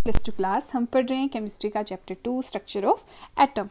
Plus two class हम पढ़ रहे हैं केमिस्ट्री का चैप्टर 2 स्ट्रक्चर ऑफ एटम।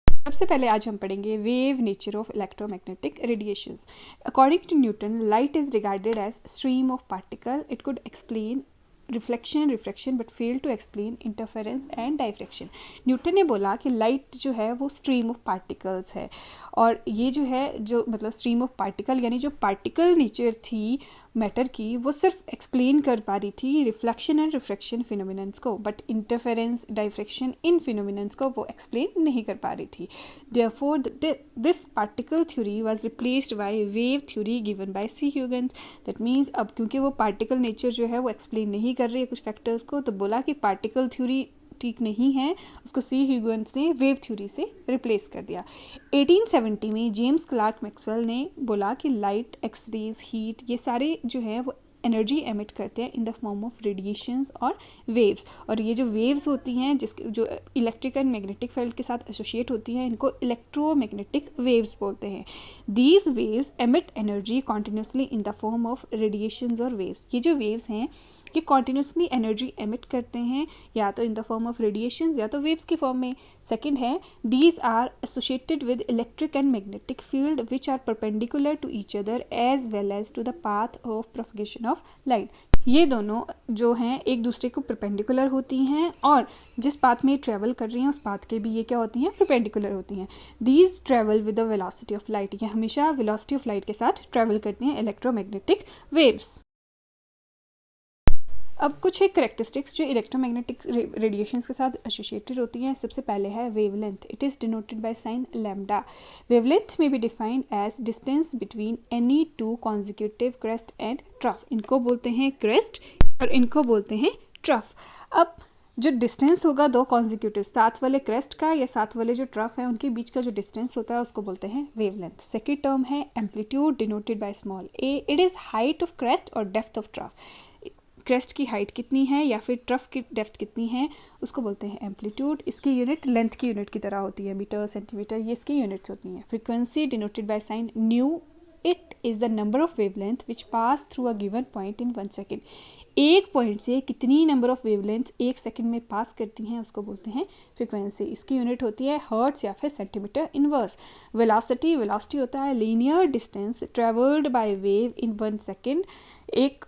सबसे पहले आज हम पढ़ेंगे wave nature of electromagnetic radiations. According to Newton, light is regarded as stream of particle. It could explain reflection, refraction, but fail to explain interference and diffraction. Newton ने बोला कि light जो है वो स्ट्रीम ऑफ पार्टिकल्स है, और ये जो है जो मतलब स्ट्रीम ऑफ पार्टिकल यानी जो पार्टिकल नेचर थी मैटर की, वो सिर्फ एक्सप्लेन कर पा रही थी रिफ्लेक्शन एंड रिफ्रैक्शन फिनोमिनन्स को, बट इंटरफेरेंस, डायफ्रैक्शन इन फिनोमिनन्स को वो एक्सप्लेन नहीं कर पा रही थी। Therefore this particle theory was replaced by wave theory given by C Huygens. That means अब क्योंकि वो पार्टिकल नेचर जो है वो एक्सप्लेन नहीं कर रही है कुछ फैक्टर्स को, तो बोला कि पार्टिकल थ्योरी ठीक नहीं है, उसको सी ह्यूगेंस ने वेव थ्योरी से रिप्लेस कर दिया। 1870 में जेम्स क्लार्क मैक्सवेल ने बोला कि लाइट, एक्सरेज, हीट, ये सारे जो है वो एनर्जी एमिट करते हैं इन द फॉर्म ऑफ रेडिएशंस और वेव्स, और ये जो वेव्स होती हैं जिसके जो इलेक्ट्रिक एंड मैग्नेटिक फील्ड के साथ एसोसिएट होती हैं, इनको इलेक्ट्रोमैग्नेटिक वेव्स बोलते हैं। These waves emit energy continuously in the form of radiations और वेव्स। ये जो वेव्स हैं ये कॉन्टिन्यूसली एनर्जी एमिट करते हैं, या तो in the form of radiations या तो वेव्स की फॉर्म में। सेकेंड है, these are associated with electric and magnetic field which are perpendicular to each other as well as to the path of propagation of light. ये दोनों जो हैं एक दूसरे को परपेंडिकुलर होती हैं, और जिस पाथ में ट्रेवल कर रही हैं उस पाथ के भी ये क्या होती हैं, परपेंडिकुलर होती हैं। These travel with the velocity of light, ये हमेशा वेलोसिटी ऑफ लाइट के साथ ट्रेवल करती हैं इलेक्ट्रोमैग्नेटिक वेव्स। अब कुछ एक करेक्टरिस्टिक्स जो इलेक्ट्रोमैग्नेटिक रेडिएशंस के साथ एसोसिएटेड होती हैं। सबसे पहले है wavelength. It is denoted by sign lambda. Wavelength may be defined as distance between any two consecutive crest and trough. इनको बोलते हैं क्रेस्ट और इनको बोलते हैं ट्रफ। अब जो डिस्टेंस होगा दो कॉन्जिक्यूटिव, साथ वाले क्रेस्ट का या साथ वाले जो ट्रफ है उनके बीच का जो डिस्टेंस होता है उसको बोलते हैं वेवलेंथ। सेकेंड टर्म है amplitude, denoted by small A. It is height of crest और डेप्थ ऑफ ट्रफ। क्रेस्ट की हाइट कितनी है या फिर ट्रफ की डेप्थ कितनी है उसको बोलते हैं एम्पलीट्यूड। इसकी यूनिट लेंथ की यूनिट की तरह होती है, मीटर, सेंटीमीटर, ये इसकी यूनिट्स होती हैं। Frequency denoted by sign new. It is the number of wavelength which pass through a given point in 1 second. एक पॉइंट से कितनी नंबर ऑफ वेवलेंथ एक सेकेंड में पास करती हैं उसको बोलते हैं फ्रीक्वेंसी। इसकी यूनिट होती है हर्ट्स या फिर सेंटीमीटर इनवर्स। वेलोसिटी, वेलोसिटी होता है linear distance travelled by wave in 1 second. एक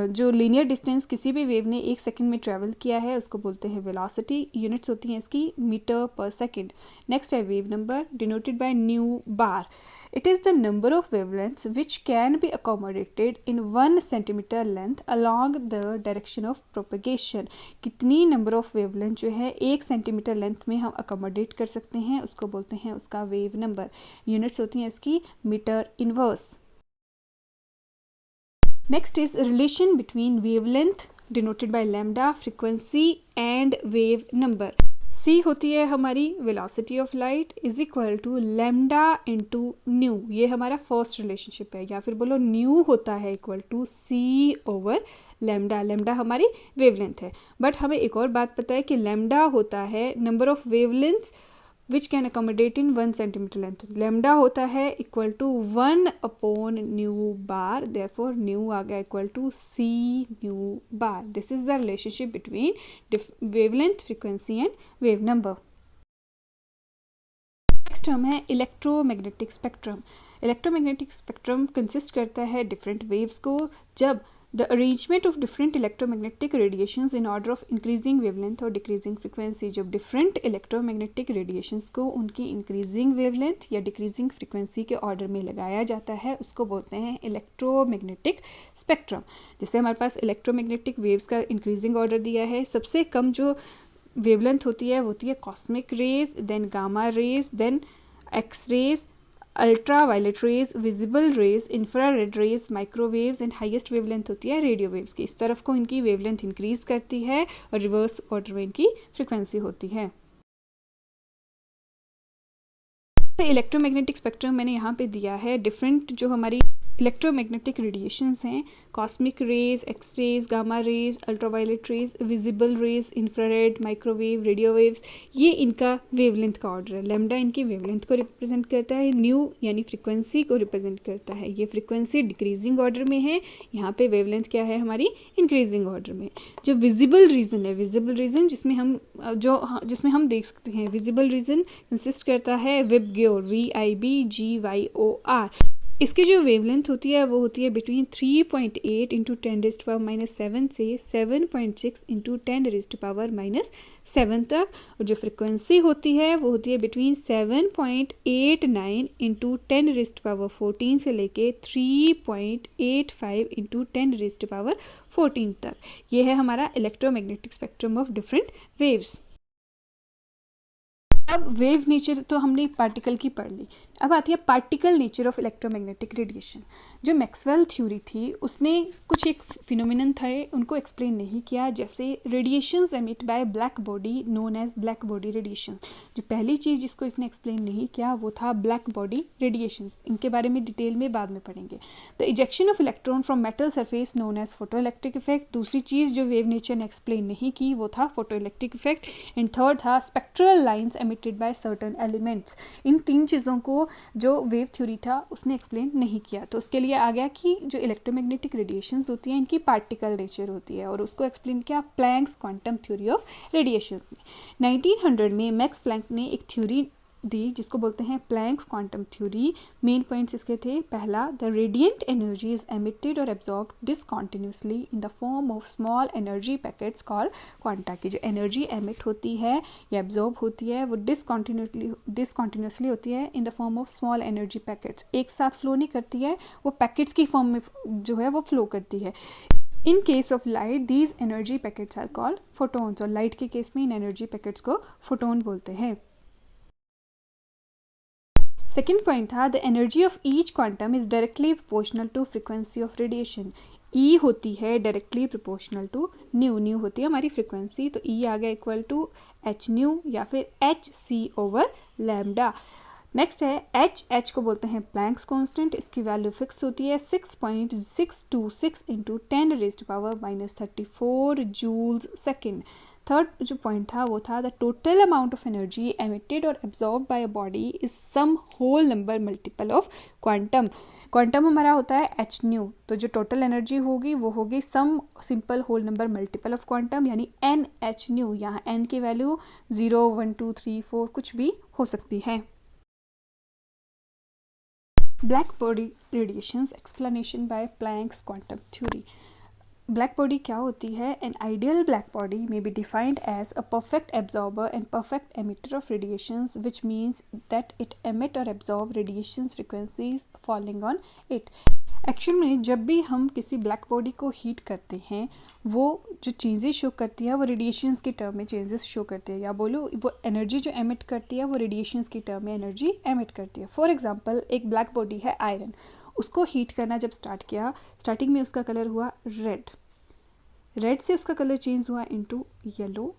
जो लीनियर डिस्टेंस किसी भी वेव ने एक सेकंड में ट्रैवल किया है उसको बोलते हैं वेलोसिटी। यूनिट्स होती हैं इसकी मीटर पर सेकंड। नेक्स्ट है wave number, denoted by new bar. It is the number of wavelengths which can be accommodated in 1 centimetre length along the direction of propagation. कितनी नंबर ऑफ वेवलेंथ जो है 1 centimetre length में हम accommodate कर सकते हैं उसको बोलते हैं उसका वेव नंबर। यूनिट्स होती हैं इसकी metre inverse. Next is relation between wavelength denoted by lambda, frequency and wave number. C होती है हमारी velocity of light is equal to lambda into nu। ये हमारा फर्स्ट रिलेशनशिप है, या फिर बोलो nu होता है equal to C over lambda. Lambda हमारी वेवलेंथ है, बट हमें एक और बात पता है कि लैम्डा होता है number of wavelengths which can accommodate in 1 centimetre length. Lambda होता है equal to 1 upon nu bar, therefore nu आ गया equal to C nu bar. This is the relationship between wavelength, frequency and wave number. Next term है electromagnetic spectrum. Electromagnetic spectrum consist करता है different waves को। जब the arrangement of different electromagnetic radiations in order of increasing wavelength और decreasing frequency, जब different electromagnetic radiations को उनकी increasing wavelength या decreasing frequency के order में लगाया जाता है उसको बोलते हैं electromagnetic spectrum। जैसे हमारे पास electromagnetic waves का increasing order दिया है, सबसे कम जो wavelength होती है वो होती है cosmic rays, then gamma rays, then x rays, ultraviolet rays, visible rays, infrared rays, microwaves and highest wavelength होती है रेडियो वेव्स की। इस तरफ को इनकी वेवलेंथ इंक्रीज करती है और रिवर्स ऑर्डर में इनकी फ्रीक्वेंसी होती है। इलेक्ट्रोमैग्नेटिक स्पेक्ट्रम मैंने यहाँ पे दिया है। डिफरेंट जो हमारी इलेक्ट्रोमैग्नेटिक रेडिएशंस हैं cosmic rays, X rays, gamma rays, ultraviolet rays, visible rays, infrared, microwave, radio waves, ये इनका वेवलेंथ का ऑर्डर है। लैम्डा इनकी वेवलेंथ को रिप्रेजेंट करता है, न्यू यानी फ्रीक्वेंसी को रिप्रेजेंट करता है। ये फ्रीक्वेंसी डिक्रीजिंग ऑर्डर में है, यहाँ पे वेवलेंथ क्या है हमारी इंक्रीजिंग ऑर्डर में। जो विजिबल रीजन है, विजिबल रीजन जिसमें हम देख सकते हैं, विजिबल रीजन कंसिस्ट करता है विबग्योर, VIBGYOR। इसकी जो वेवलेंथ होती है वो होती है बिटवीन 3.8 इंटू 10⁻⁻7 से 7.6 इंटू 10⁻⁻7 तक। और जो फ्रिक्वेंसी होती है वो होती है बिटवीन 7.89 इंटू 10⁻14 से लेके 3.85 इंटू 10⁻14 तक। ये है हमारा electromagnetic spectrum of different waves. अब वेव नेचर तो हमने पार्टिकल की पढ़ ली, अब आती है particle nature of electromagnetic radiation. जो मैक्सवेल थ्योरी थी उसने कुछ एक फिनोमिनन थे उनको एक्सप्लेन नहीं किया, जैसे radiations emit by black body known as black body radiation. जो पहली चीज़ जिसको इसने एक्सप्लेन नहीं किया वो था ब्लैक बॉडी रेडिएशंस। इनके बारे में डिटेल में बाद में पढ़ेंगे। The ejection of electron from metal surface known as photo electric effect. दूसरी चीज़ जो वेव नेचर ने एक्सप्लेन नहीं की वो था photo electric effect. And third था spectral lines emitted by certain elements. इन तीन चीज़ों को जो वेव थ्योरी था उसने एक्सप्लेन नहीं किया, तो उसके लिए आ गया कि जो इलेक्ट्रोमैग्नेटिक रेडिएशंस होती हैं इनकी पार्टिकल नेचर होती है, और उसको एक्सप्लेन किया Planck's quantum theory of radiation में। 1900 में मैक्स प्लैंक ने एक थ्योरी दी जिसको बोलते हैं Planck's quantum theory. Main points इसके थे, पहला, the radiant energy is emitted और absorbed discontinuously in the form of small energy packets called quanta. की जो एनर्जी एमिट होती है या एब्जॉर्ब होती है वो डिसकॉन्टिन्यूसली होती है इन the form of small energy packets. एक साथ फ्लो नहीं करती है, वो पैकेट्स की फॉर्म में जो है वो फ्लो करती है। In case of light these energy packets are called photons, और लाइट के केस में इन एनर्जी पैकेट्स को फोटोन बोलते हैं। सेकेंड पॉइंट था, the energy of each quantum is directly proportional to frequency of radiation. E होती है directly proportional to nu, nu होती है हमारी फ्रीक्वेंसी, तो ई आ गया इक्वल टू एच न्यू या फिर HC/लैम्डा। नेक्स्ट है एच को बोलते हैं प्लैंक्स कांस्टेंट। इसकी वैल्यू फिक्स होती है 6.626 इंटू 10⁻⁻34 जूल्स सेकेंड। थर्ड जो पॉइंट था वो था, the total amount of energy emitted और absorb by a body is some whole number multiple of quantum. Quantum हमारा होता है एच न्यू, तो जो टोटल एनर्जी होगी वो होगी some simple whole number multiple of quantum यानी NH न्यू। यहाँ n की वैल्यू 0, 1, 2, 3, 4 कुछ भी हो सकती है। Black body radiations explanation by Planck's quantum theory. Black body क्या होती है? An ideal black body may be defined as a perfect absorber and perfect emitter of radiations which means that it emit और absorb radiations frequencies falling on it. Actual में जब भी हम किसी black body को हीट करते हैं वो जो चेंजेस शो करती है वो रेडिएशंस के टर्म में चेंजेस शो करती है, या बोलो वो एनर्जी जो एमिट करती है वो रेडिएशंस के टर्म में एनर्जी एमिट करती है। फॉर एग्जांपल एक ब्लैक बॉडी है आयरन, उसको हीट करना जब स्टार्ट किया, स्टार्टिंग में उसका कलर हुआ रेड से उसका कलर चेंज हुआ इनटू येलो,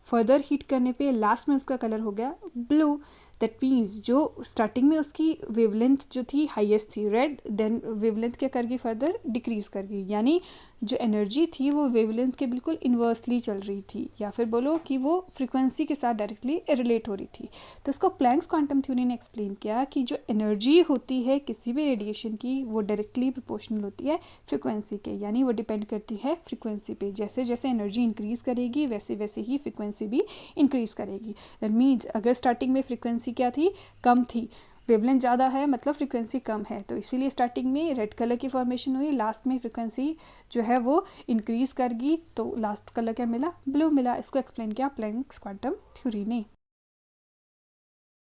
फर्दर हीट करने पे लास्ट में उसका कलर हो गया ब्लू। दैट मीन्स जो स्टार्टिंग में उसकी वेवलेंथ जो थी हाईएस्ट थी रेड, देन वेवलेंथ क्या कर गई फर्दर डिक्रीज कर गई, यानी जो एनर्जी थी वो वेवलेंथ के बिल्कुल इन्वर्सली चल रही थी, या फिर बोलो कि वो फ्रीक्वेंसी के साथ डायरेक्टली रिलेट हो रही थी। तो इसको प्लैंक्स क्वांटम थ्योरी ने एक्सप्लेन किया कि जो एनर्जी होती है किसी भी रेडिएशन की वो डायरेक्टली प्रोपोर्शनल होती है फ्रीक्वेंसी के, यानी वो डिपेंड करती है फ्रीक्वेंसी पे। जैसे जैसे एनर्जी इंक्रीज करेगी वैसे वैसे ही फ्रीक्वेंसी भी इंक्रीज करेगी। दैट मीन्स अगर स्टार्टिंग में फ्रीक्वेंसी क्या थी, कम थी, वेवलेंथ ज़्यादा है मतलब फ्रीक्वेंसी कम है, तो इसीलिए स्टार्टिंग में रेड कलर की फॉर्मेशन हुई, लास्ट में फ्रीक्वेंसी जो है वो इंक्रीज कर गई तो लास्ट कलर क्या मिला, ब्लू मिला। इसको एक्सप्लेन किया प्लैंक्स क्वांटम थ्योरी ने।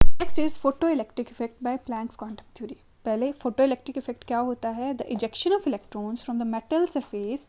Next is photo electric effect by Planck's quantum theory. पहले फोटो इलेक्ट्रिक इफेक्ट क्या होता है? The ejection of electrons from the metal surface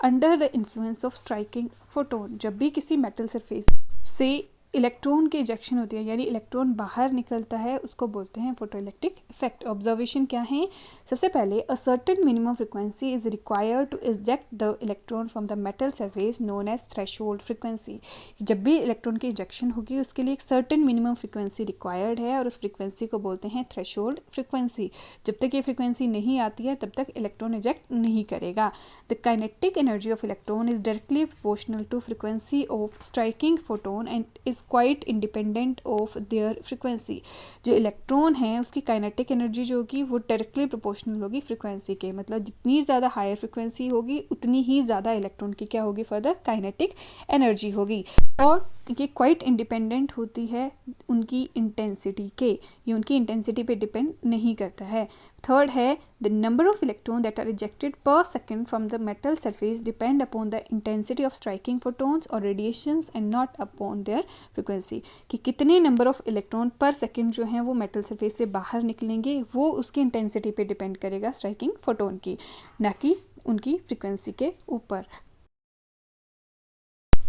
under the influence of striking photon. जब भी किसी मेटल सरफेस से electron की इजेक्शन होती है यानी इलेक्ट्रॉन बाहर निकलता है उसको बोलते हैं फोटोइलेक्ट्रिक इफेक्ट। ऑब्जर्वेशन क्या है? सबसे पहले a certain minimum frequency is required to eject the electron from the metal surface known as threshold frequency. जब भी इलेक्ट्रॉन की इजेक्शन होगी उसके लिए एक सर्टेन मिनिमम फ्रिक्वेंसी रिक्वायर्ड है और उस फ्रिक्वेंसी को बोलते हैं थ्रेशोल्ड फ्रिक्वेंसी। जब तक ये फ्रिक्वेंसी नहीं आती है तब तक इलेक्ट्रॉन इजेक्ट नहीं करेगा। The kinetic energy of electron is directly proportional to frequency of striking photon and is quite independent of their frequency. जो इलेक्ट्रॉन है उसकी काइनेटिक एनर्जी जो होगी वो डायरेक्टली प्रोपोर्शनल होगी फ्रिक्वेंसी के, मतलब जितनी ज़्यादा हायर फ्रिक्वेंसी होगी उतनी ही ज़्यादा इलेक्ट्रॉन की क्या होगी फर्दर काइनेटिक एनर्जी होगी। और ये क्वाइट इंडिपेंडेंट होती है उनकी इंटेंसिटी के, ये उनकी इंटेंसिटी पे डिपेंड नहीं करता है। थर्ड है the number of electron that are ejected per second from the metal surface depend upon the intensity of striking photons और radiations and not upon their frequency. कि कितने number of electron per second जो हैं वो metal surface से बाहर निकलेंगे वो उसकी इंटेंसिटी पे डिपेंड करेगा स्ट्राइकिंग फोटोन की, ना कि उनकी फ्रिक्वेंसी के ऊपर।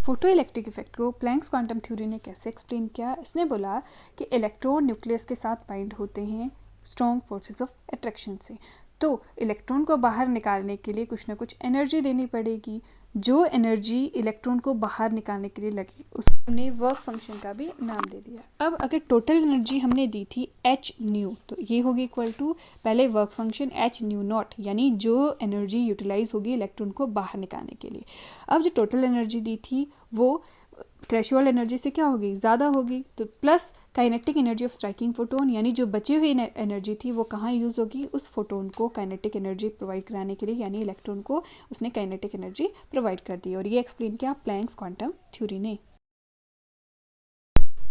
फोटो इलेक्ट्रिक इफेक्ट को प्लैंक्स क्वांटम थ्योरी ने कैसे एक्सप्लेन किया? इसने बोला कि इलेक्ट्रॉन न्यूक्लियस के साथ बाइंड होते हैं स्ट्रॉन्ग फोर्सेस ऑफ अट्रैक्शन से, तो इलेक्ट्रॉन को बाहर निकालने के लिए कुछ ना कुछ एनर्जी देनी पड़ेगी। जो एनर्जी इलेक्ट्रॉन को बाहर निकालने के लिए लगी उसको हमने वर्क फंक्शन का भी नाम दे दिया। अब अगर टोटल एनर्जी हमने दी थी एच न्यू तो ये होगी इक्वल टू पहले work function H new not, यानी जो एनर्जी यूटिलाइज होगी इलेक्ट्रॉन को बाहर निकालने के लिए। अब जो टोटल एनर्जी दी थी वो थ्रेशोल्ड एनर्जी से क्या होगी ज़्यादा होगी, तो plus kinetic energy of striking photon, यानी जो बची हुई एनर्जी थी वो कहाँ यूज़ होगी, उस फोटोन को काइनेटिक एनर्जी प्रोवाइड कराने के लिए, यानी इलेक्ट्रॉन को उसने काइनेटिक एनर्जी प्रोवाइड कर दी। और ये एक्सप्लेन किया प्लैंक्स क्वांटम थ्योरी ने।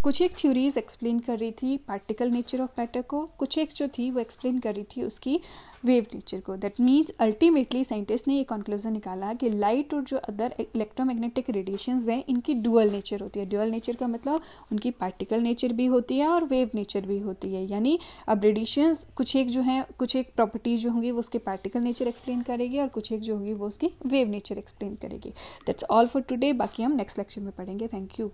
कुछ एक थ्योरीज एक्सप्लेन कर रही थी पार्टिकल नेचर ऑफ मैटर को, कुछ एक जो थी वो एक्सप्लेन कर रही थी उसकी वेव नेचर को। दैट मीन्स अल्टीमेटली साइंटिस्ट ने ये कंक्लूजन निकाला कि लाइट और जो अदर इलेक्ट्रोमैग्नेटिक रेडिएशंस हैं इनकी डुअल नेचर होती है। डुअल नेचर का मतलब उनकी पार्टिकल नेचर भी होती है और वेव नेचर भी होती है, यानी अब रेडिएशंस कुछ एक जो हैं कुछ एक प्रॉपर्टीज जो होंगी वो उसके पार्टिकल नेचर एक्सप्लेन करेगी और कुछ एक जो होगी वो उसकी वेव नेचर एक्सप्लेन करेगी। दैट्स ऑल फॉर टुडे, बाकी हम नेक्स्ट लेक्चर में पढ़ेंगे। Thank you.